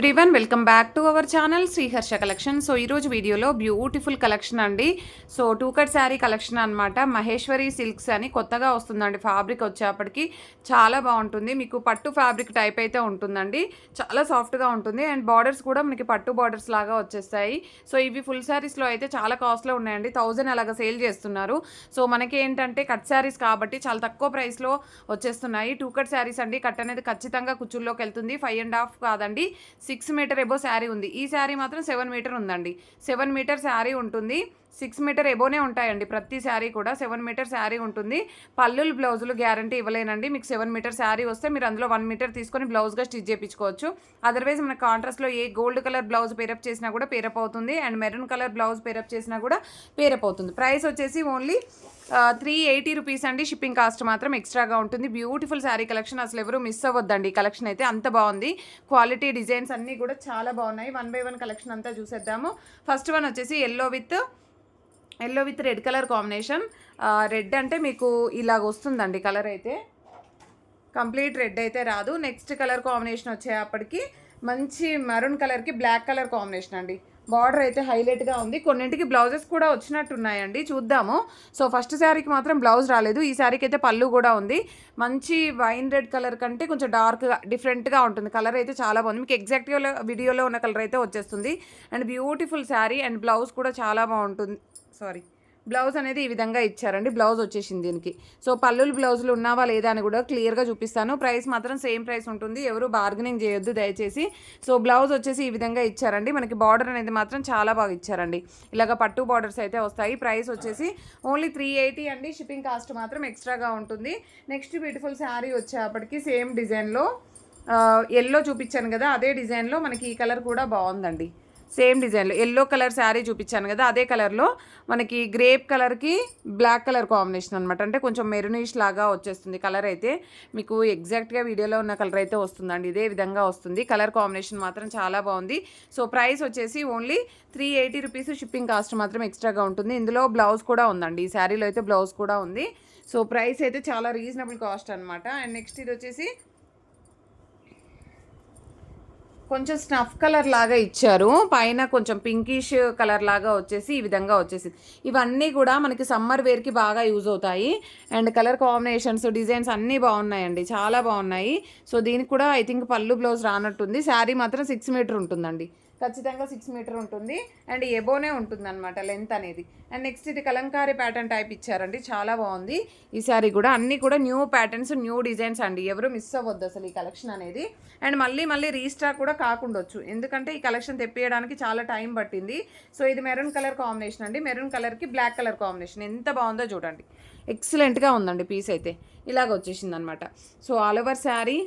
Everyone welcome back to our channel Sriharsha collection. So ఈరోజు వీడియోలో beautiful collection అండి. So two cut sari collection అనమాట. Maheshwari silks అని కొత్తగా వస్తుందండి. ఫ్యాబ్రిక్ వచ్చేప్పటికి చాలా బాగుంటుంది. మీకు పట్టు ఫ్యాబ్రిక్ టైప్ అయితే ఉంటుందండి. చాలా సాఫ్ట్గా ఉంటుంది అండ్ బార్డర్స్ కూడా మనకి పట్టు బార్డర్స్ లాగా వచ్చేస్తాయి. సో ఇవి ఫుల్ శారీస్లో అయితే చాలా కాస్ట్లో ఉన్నాయండి. 1000 అలాగా సేల్ చేస్తున్నారు. సో మనకి ఏంటంటే కట్ శారీస్ కాబట్టి చాలా తక్కువ ప్రైస్లో వచ్చేస్తున్నాయి. టూ కట్ శారీస్ అండి. కట్ అనేది ఖచ్చితంగా కుచ్చుల్లోకి వెళ్తుంది. 5.5 కాదండి, 6 మీటర్ ఎబో శారీ ఉంది. ఈ శారీ మాత్రం 7 మీటర్ ఉందండి. 7 మీటర్ శారీ ఉంటుంది. 6 మీటర్ ఎబోనే ఉంటాయండి ప్రతి శారీ కూడా. 7 మీటర్ శారీ ఉంటుంది. పల్లులు బ్లౌజులు గ్యారంటీ ఇవ్వలేనండి. మీకు 7 మీటర్ శారీ వస్తే మీరు అందులో 1 మీటర్ తీసుకొని బ్లౌజ్గా స్టిచ్ చేయించుకోవచ్చు. అదర్వైజ్ మన కాంట్రాస్ట్లో ఏ గోల్డ్ కలర్ బ్లౌజ్ పేరప్ చేసినా కూడా పేరప్ అవుతుంది and maroon colour blouse pair up చేసినా కూడా పేరప్ అవుతుంది. ప్రైస్ వచ్చేసి ఓన్లీ 380 రూపీస్ అండి. షిప్పింగ్ కాస్ట్ మాత్రం ఎక్స్ట్రాగా ఉంటుంది. బ్యూటిఫుల్ శారీ కలెక్షన్, అసలు ఎవరు మిస్ అవ్వద్దండి. ఈ కలెక్షన్ అయితే అంత బాగుంది. క్వాలిటీ డిజైన్స్ అన్నీ కూడా చాలా బాగున్నాయి. 1 బై 1 కలెక్షన్ అంతా చూసేద్దాము. ఫస్ట్ వన్ వచ్చేసి yellow with red colour combination. Red అంటే మీకు ఇలాగ వస్తుందండి కలర్ అయితే, కంప్లీట్ రెడ్ అయితే రాదు. నెక్స్ట్ కలర్ కాంబినేషన్ వచ్చేప్పటికి మంచి మెరూన్ కలర్కి బ్లాక్ కలర్ కాంబినేషన్ అండి. బార్డర్ అయితే హైలైట్గా ఉంది. కొన్నింటికి బ్లౌజెస్ కూడా వచ్చినట్టున్నాయండి, చూద్దాము. సో ఫస్ట్ శారీకి మాత్రం బ్లౌజ్ రాలేదు. ఈ శారీకి అయితే పళ్ళు కూడా ఉంది. మంచి వైన్ రెడ్ కలర్ కంటే కొంచెం డార్క్గా డిఫరెంట్గా ఉంటుంది. కలర్ అయితే చాలా బాగుంది. మీకు ఎగ్జాక్ట్గా వీడియోలో ఉన్న కలర్ అయితే వచ్చేస్తుంది. And beautiful sari and blouse కూడా చాలా బాగుంటుంది. బ్లౌజ్ అనేది ఈ విధంగా ఇచ్చారండి. బ్లౌజ్ వచ్చేసింది దీనికి. సో పల్లులు బ్లౌజులు ఉన్నావా లేదా అని కూడా క్లియర్గా చూపిస్తాను. ప్రైస్ మాత్రం సేమ్ ప్రైస్ ఉంటుంది. ఎవరు బార్గెనింగ్ చేయొద్దు దయచేసి. సో బ్లౌజ్ వచ్చేసి ఈ విధంగా ఇచ్చారండి. మనకి బార్డర్ అనేది మాత్రం చాలా బాగా ఇచ్చారండి. ఇలాగ పట్టు బార్డర్స్ అయితే వస్తాయి. ప్రైస్ వచ్చేసి ఓన్లీ 380 అండి. షిప్పింగ్ కాస్ట్ మాత్రం ఎక్స్ట్రాగా ఉంటుంది. నెక్స్ట్ బ్యూటిఫుల్ శారీ వచ్చేప్పటికి సేమ్ డిజైన్లో ఎల్లో చూపించాను కదా, అదే డిజైన్లో మనకి ఈ కలర్ కూడా బాగుందండి. సేమ్ డిజైన్లో ఎల్లో కలర్ శారీ చూపించాను కదా, అదే కలర్లో మనకి గ్రేప్ కలర్కి బ్లాక్ కలర్ కాంబినేషన్ అనమాట. అంటే కొంచెం మెరూనిష్ లాగా వచ్చేస్తుంది కలర్ అయితే. మీకు ఎగ్జాక్ట్గా వీడియోలో ఉన్న కలర్ అయితే వస్తుందండి. ఇదే విధంగా వస్తుంది. కలర్ కాంబినేషన్ మాత్రం చాలా బాగుంది. సో ప్రైస్ వచ్చేసి ఓన్లీ 380 రూపీస్. షిప్పింగ్ కాస్ట్ మాత్రం ఎక్స్ట్రాగా ఉంటుంది. ఇందులో బ్లౌజ్ కూడా ఉందండి. ఈ శారీలో అయితే బ్లౌజ్ కూడా ఉంది. సో ప్రైస్ అయితే చాలా రీజనబుల్ కాస్ట్ అనమాట. అండ్ నెక్స్ట్ ఇది వచ్చేసి కొంచెం స్నఫ్ కలర్ లాగా ఇచ్చారు. పైన కొంచెం పింకిష్ కలర్ లాగా వచ్చేసి ఈ విధంగా వచ్చేసింది. ఇవన్నీ కూడా మనకి సమ్మర్ వేర్కి బాగా యూజ్ అవుతాయి. అండ్ కలర్ కాంబినేషన్స్ డిజైన్స్ అన్నీ బాగున్నాయండి, చాలా బాగున్నాయి. సో దీనికి కూడా ఐ థింక్ పళ్ళు బ్లౌజ్ రానట్టుంది. శారీ మాత్రం 6 మీటర్ ఉంటుందండి. ఖచ్చితంగా 6 మీటర్ ఉంటుంది అండ్ ఎబోనే ఉంటుంది అనమాట లెంత్ అనేది. అండ్ నెక్స్ట్ ఇది కలంకారీ ప్యాటర్న్ టైప్ ఇచ్చారండి. చాలా బాగుంది ఈ శారీ కూడా. అన్నీ కూడా న్యూ ప్యాటర్న్స్, న్యూ డిజైన్స్ అండి. ఎవరు మిస్ అవ్వద్దు అసలు ఈ కలెక్షన్ అనేది. అండ్ మళ్ళీ రీస్టాక్ కూడా కాకుండొచ్చు, ఎందుకంటే ఈ కలెక్షన్ తెప్పియడానికి చాలా టైం పట్టింది. సో ఇది మెరూన్ కలర్ కాంబినేషన్ అండి. మెరూన్ కలర్కి బ్లాక్ కలర్ కాంబినేషన్ ఎంత బాగుందో చూడండి. ఎక్సలెంట్గా ఉందండి పీస్ అయితే. ఇలాగ వచ్చేసింది అనమాట. So all over sari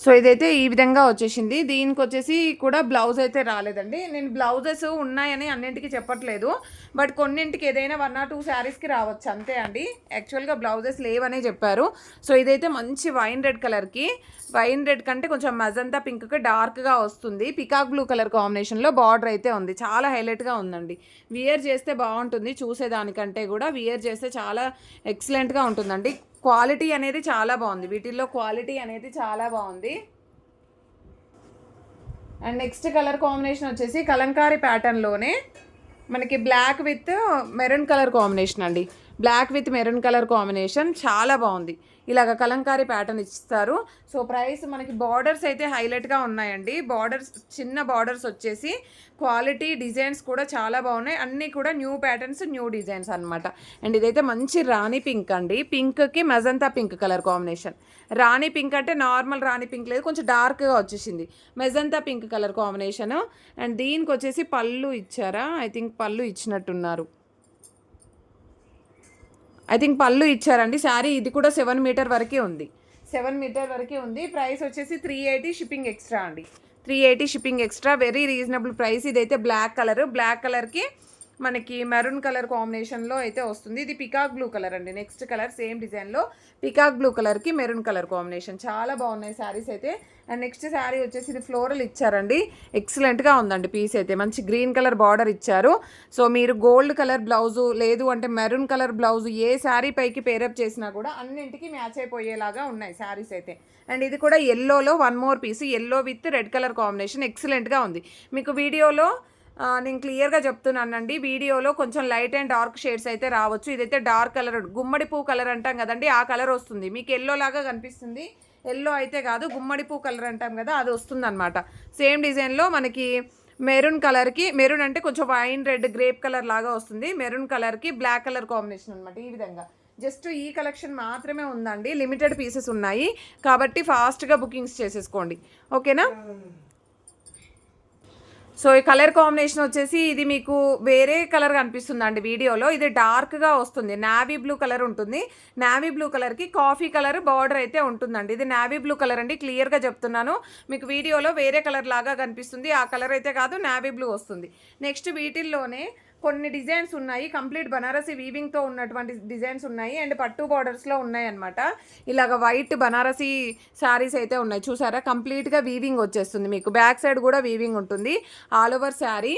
so ఇదైతే ఈ విధంగా వచ్చేసింది. దీనికి వచ్చేసి కూడా బ్లౌజ్ అయితే రాలేదండి. నేను బ్లౌజెస్ ఉన్నాయని అన్నింటికి చెప్పట్లేదు, బట్ కొన్నింటికి ఏదైనా 1 or 2 శారీస్కి రావచ్చు అంతే అండి. యాక్చువల్గా బ్లౌజెస్ లేవనే చెప్పారు. సో ఇదైతే మంచి వైన్ రెడ్ కలర్కి, వైన్ రెడ్ కంటే కొంచెం మజంతా పింక్కి డార్క్గా వస్తుంది. పికాక్ బ్లూ కలర్ కాంబినేషన్లో బార్డర్ అయితే ఉంది. చాలా హైలైట్గా ఉందండి. వియర్ చేస్తే బాగుంటుంది, చూసేదానికంటే కూడా వియర్ చేస్తే చాలా ఎక్సలెంట్గా ఉంటుందండి. క్వాలిటీ అనేది చాలా బాగుంది. వీటిల్లో క్వాలిటీ అనేది చాలా బాగుంది. అండ్ నెక్స్ట్ కలర్ కాంబినేషన్ వచ్చేసి కలంకారీ ప్యాటర్న్లోనే మనకి black with maroon colour combination అండి. Black with maroon colour combination చాలా బాగుంది. ఇలాగ కలంకారీ ప్యాటర్న్ ఇస్తారు. సో ప్రైస్ మనకి బార్డర్స్ అయితే హైలైట్గా ఉన్నాయండి. బార్డర్స్ చిన్న బార్డర్స్ వచ్చేసి క్వాలిటీ డిజైన్స్ కూడా చాలా బాగున్నాయి. అన్నీ కూడా న్యూ ప్యాటర్న్స్, న్యూ డిజైన్స్ అనమాట. అండ్ ఇదైతే మంచి రాణి పింక్ అండి. పింక్కి మజంతా పింక్ కలర్ కాంబినేషన్. రాణి పింక్ అంటే నార్మల్ రాణి పింక్ లేదు, కొంచెం డార్క్గా వచ్చేసింది. Magenta pink colour combination. And దీనికి వచ్చేసి పళ్ళు ఇచ్చారా, ఐ థింక్ పళ్ళు ఇచ్చినట్టున్నారు. ఐ థింక్ పళ్ళు ఇచ్చారండి. శారీ ఇది కూడా 7 మీటర్ వరకే ఉంది. 7 మీటర్ వరకే ఉంది. ప్రైస్ వచ్చేసి 380 షిప్పింగ్ ఎక్స్ట్రా అండి. 380 shipping extra. Very reasonable price. ఇదైతే బ్లాక్ కలర్, బ్లాక్ కలర్కి మనకి మెరూన్ కలర్ కాంబినేషన్లో అయితే వస్తుంది. ఇది పికాక్ బ్లూ కలర్ అండి. నెక్స్ట్ కలర్ సేమ్ డిజైన్లో పికాక్ బ్లూ కలర్కి మెరూన్ కలర్ కాంబినేషన్. చాలా బాగున్నాయి శారీస్ అయితే. అండ్ నెక్స్ట్ శారీ వచ్చేసి ఇది ఫ్లోరల్ ఇచ్చారండి. ఎక్సలెంట్గా ఉందండి పీస్ అయితే. మంచి గ్రీన్ కలర్ బార్డర్ ఇచ్చారు. సో మీరు గోల్డ్ కలర్ బ్లౌజు లేదు అంటే మెరూన్ కలర్ బ్లౌజు ఏ శారీ పైకి పేరప్ చేసినా కూడా అన్నింటికి మ్యాచ్ అయిపోయేలాగా ఉన్నాయి శారీస్ అయితే. అండ్ ఇది కూడా ఎల్లోలో one more piece, yellow with red colour combination ఎక్సలెంట్గా ఉంది. మీకు వీడియోలో నేను క్లియర్గా చెప్తున్నానండి, వీడియోలో కొంచెం లైట్ అండ్ డార్క్ షేడ్స్ అయితే రావచ్చు. ఇదైతే డార్క్ కలర్, గుమ్మడి పువ్వు కలర్ అంటాం కదండి, ఆ కలర్ వస్తుంది. మీకు ఎల్లో లాగా కనిపిస్తుంది, ఎల్లో అయితే కాదు, గుమ్మడి పువ్వు కలర్ అంటాం కదా, అది వస్తుంది అనమాట. సేమ్ డిజైన్లో మనకి మెరూన్ కలర్కి, మెరూన్ అంటే కొంచెం వైన్ రెడ్ గ్రేప్ కలర్ లాగా వస్తుంది, మెరూన్ కలర్కి బ్లాక్ కలర్ కాంబినేషన్ అనమాట. ఈ విధంగా జస్ట్ ఈ కలెక్షన్ మాత్రమే ఉందండి, లిమిటెడ్ పీసెస్ ఉన్నాయి కాబట్టి ఫాస్ట్గా బుకింగ్స్ చేసేసుకోండి, ఓకేనా. సో ఈ కలర్ కాంబినేషన్ వచ్చేసి ఇది మీకు వేరే కలర్ కనిపిస్తుందండి వీడియోలో. ఇది డార్క్గా వస్తుంది, నావీ బ్లూ కలర్ ఉంటుంది. నావీ బ్లూ కలర్కి కాఫీ కలర్ బార్డర్ అయితే ఉంటుందండి. ఇది నావీ బ్లూ కలర్ అండి, క్లియర్గా చెప్తున్నాను. మీకు వీడియోలో వేరే కలర్ లాగా కనిపిస్తుంది, ఆ కలర్ అయితే కాదు, నావీ బ్లూ వస్తుంది. నెక్స్ట్ వీటిల్లోనే కొన్ని డిజైన్స్ ఉన్నాయి, కంప్లీట్ బనారసీ వీవింగ్తో ఉన్నటువంటి డిజైన్స్ ఉన్నాయి అండ్ పట్టు బార్డర్స్లో ఉన్నాయి అనమాట. ఇలాగ వైట్ బనారసీ శారీస్ అయితే ఉన్నాయి, చూసారా, కంప్లీట్గా వీవింగ్ వచ్చేస్తుంది. మీకు బ్యాక్ సైడ్ కూడా వీవింగ్ ఉంటుంది ఆల్ ఓవర్ శారీ.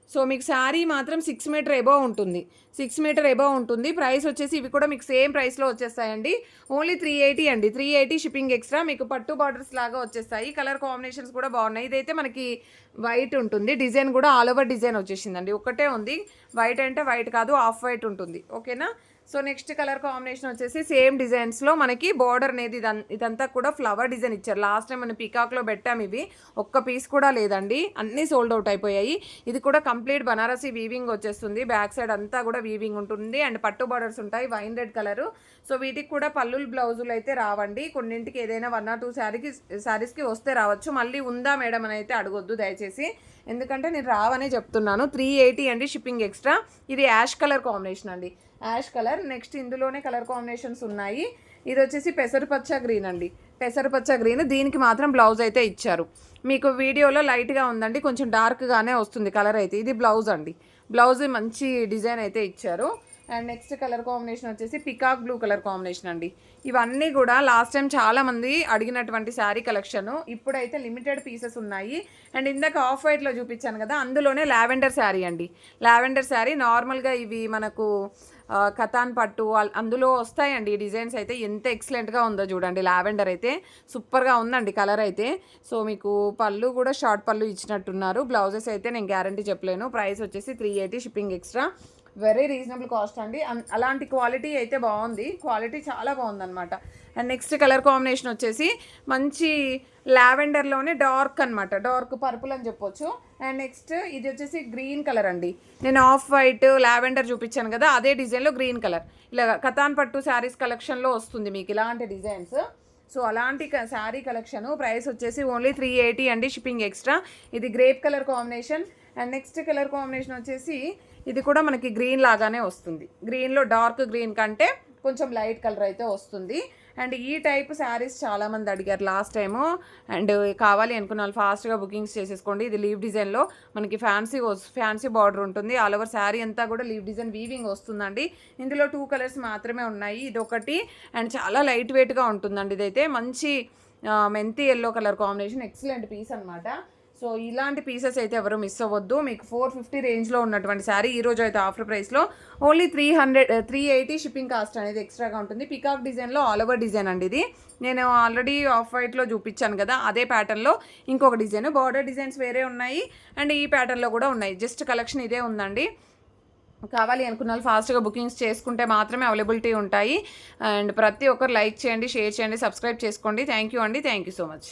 సో మీకు శారీ మాత్రం 6 మీటర్ ఎబోవ్ ఉంటుంది, 6 మీటర్ ఎబోవ్ ఉంటుంది. ప్రైస్ వచ్చేసి ఇవి కూడా మీకు సేమ్ ప్రైస్లో వచ్చేస్తాయండి, ఓన్లీ 380 అండి. 380 షిప్పింగ్ ఎక్స్ట్రా. మీకు పట్టు బార్డర్స్ లాగా వచ్చేస్తాయి. కలర్ కాంబినేషన్స్ కూడా బాగున్నాయి. ఇదైతే మనకి వైట్ ఉంటుంది, డిజైన్ కూడా ఆల్ ఓవర్ డిజైన్ వచ్చేసిందండి. ఒకటే ఉంది, వైట్ అంటే వైట్ కాదు, ఆఫ్ వైట్ ఉంటుంది, ఓకేనా. సో నెక్స్ట్ కలర్ కాంబినేషన్ వచ్చేసి సేమ్ డిజైన్స్లో మనకి బార్డర్ అనేది ఇదంతా కూడా ఫ్లవర్ డిజైన్ ఇచ్చారు. లాస్ట్ టైం మనం పీకాక్లో పెట్టాము, ఇవి ఒక్క పీస్ కూడా లేదండి, అన్నీ సోల్డ్ అవుట్ అయిపోయాయి. ఇది కూడా కంప్లీట్ బనారసీ వీవింగ్ వచ్చేస్తుంది, బ్యాక్ సైడ్ అంతా కూడా వీవింగ్ ఉంటుంది అండ్ పట్టు బార్డర్స్ ఉంటాయి, వైన్ రెడ్ కలరు. సో వీటికి కూడా పల్లులు బ్లౌజులు అయితే రావండి, కొన్నింటికి ఏదైనా 1 or 2 శారీస్కి వస్తే రావచ్చు. మళ్ళీ ఉందా మేడం అని అయితే అడగొద్దు దయచేసి, ఎందుకంటే నేను రావనే చెప్తున్నాను. 380 అండి షిప్పింగ్ ఎక్స్ట్రా. ఇది యాష్ కలర్ కాంబినేషన్ అండి, యాష్ కలర్. నెక్స్ట్ ఇందులోనే కలర్ కాంబినేషన్స్ ఉన్నాయి. ఇది వచ్చేసి పెసరపచ్చ గ్రీన్ అండి, పెసరపచ్చ గ్రీన్. దీనికి మాత్రం బ్లౌజ్ అయితే ఇచ్చారు. మీకు వీడియోలో లైట్గా ఉందండి, కొంచెం డార్క్గానే వస్తుంది కలర్ అయితే. ఇది బ్లౌజ్ అండి, బ్లౌజ్ మంచి డిజైన్ అయితే ఇచ్చారు. అండ్ నెక్స్ట్ కలర్ కాంబినేషన్ వచ్చేసి పికాక్ బ్లూ కలర్ కాంబినేషన్ అండి. ఇవన్నీ కూడా లాస్ట్ టైం చాలామంది అడిగినటువంటి శారీ కలెక్షన్, ఇప్పుడైతే లిమిటెడ్ పీసెస్ ఉన్నాయి. అండ్ ఇందాక ఆఫ్ వైట్లో చూపించాను కదా, అందులోనే లావెండర్ శారీ అండి. లావెండర్ శారీ నార్మల్గా ఇవి మనకు కతాన్ పట్టు అందులో వస్తాయండి ఈ డిజైన్స్ అయితే. ఎంత ఎక్సలెంట్గా ఉందో చూడండి, లావెండర్ అయితే సూపర్గా ఉందండి కలర్ అయితే. సో మీకు పళ్ళు కూడా షార్ట్ పళ్ళు ఇచ్చినట్టున్నారు. బ్లౌజెస్ అయితే నేను గ్యారంటీ చెప్పలేను. ప్రైస్ వచ్చేసి 380 shipping extra. Very reasonable cost అండి. అలాంటి క్వాలిటీ అయితే బాగుంది, క్వాలిటీ చాలా బాగుందన్నమాట. అండ్ నెక్స్ట్ కలర్ కాంబినేషన్ వచ్చేసి మంచి లావెండర్లోనే డార్క్ అనమాట, డార్క్ పర్పుల్ అని చెప్పొచ్చు. అండ్ నెక్స్ట్ ఇది వచ్చేసి గ్రీన్ కలర్ అండి. నేను ఆఫ్ వైట్ లావెండర్ చూపించాను కదా, అదే డిజైన్లో గ్రీన్ కలర్. ఇలా కతాన్ పట్టు శారీస్ కలెక్షన్లో వస్తుంది మీకు ఇలాంటి డిజైన్స్. సో అలాంటి శారీ కలెక్షన్ ప్రైస్ వచ్చేసి ఓన్లీ 380 అండి షిప్పింగ్ ఎక్స్ట్రా. ఇది grape colour combination. And next colour combination వచ్చేసి ఇది కూడా మనకి గ్రీన్ లాగానే వస్తుంది, గ్రీన్లో డార్క్ గ్రీన్ కంటే కొంచెం లైట్ కలర్ అయితే వస్తుంది. అండ్ ఈ టైప్ శారీస్ చాలామంది అడిగారు లాస్ట్ టైము. అండ్ కావాలి అనుకున్న వాళ్ళు ఫాస్ట్గా బుకింగ్స్ చేసేసుకోండి. ఇది లీవ్ డిజైన్లో మనకి ఫ్యాన్సీ బార్డర్ ఉంటుంది, ఆల్ ఓవర్ శారీ అంతా కూడా లీవ్ డిజైన్ వీవింగ్ వస్తుందండి. ఇందులో 2 కలర్స్ మాత్రమే ఉన్నాయి, ఇదొకటి. అండ్ చాలా లైట్ వెయిట్గా ఉంటుందండి. ఇదైతే మంచి మెంతి yellow colour combination, excellent piece అనమాట. సో ఇలాంటి పీసెస్ అయితే ఎవరు మిస్ అవ్వద్దు. మీకు 450 రేంజ్లో ఉన్నటువంటి శారీ ఈరోజు అయితే ఆఫర్ ప్రైస్లో ఓన్లీ 380 షిప్పింగ్ కాస్ట్ అనేది ఎక్స్ట్రాగా ఉంటుంది. పికాక్ డిజైన్లో ఆల్ ఓవర్ డిజైన్ అండి. ఇది నేను ఆల్రెడీ ఆఫ్ వైట్లో చూపించాను కదా, అదే ప్యాటర్న్లో ఇంకొక డిజైన్. బార్డర్ డిజైన్స్ వేరే ఉన్నాయి అండ్ ఈ ప్యాటర్న్లో కూడా ఉన్నాయి. జస్ట్ కలెక్షన్ ఇదే ఉందండి. కావాలి అనుకున్న వాళ్ళు ఫాస్ట్గా బుకింగ్స్ చేసుకుంటే మాత్రమే అవైలబిలిటీ ఉంటాయి. అండ్ ప్రతి ఒక్కరు లైక్ చేయండి, షేర్ చేయండి, సబ్స్క్రైబ్ చేసుకోండి. థ్యాంక్ యూ అండి, థ్యాంక్ యూ సో మచ్.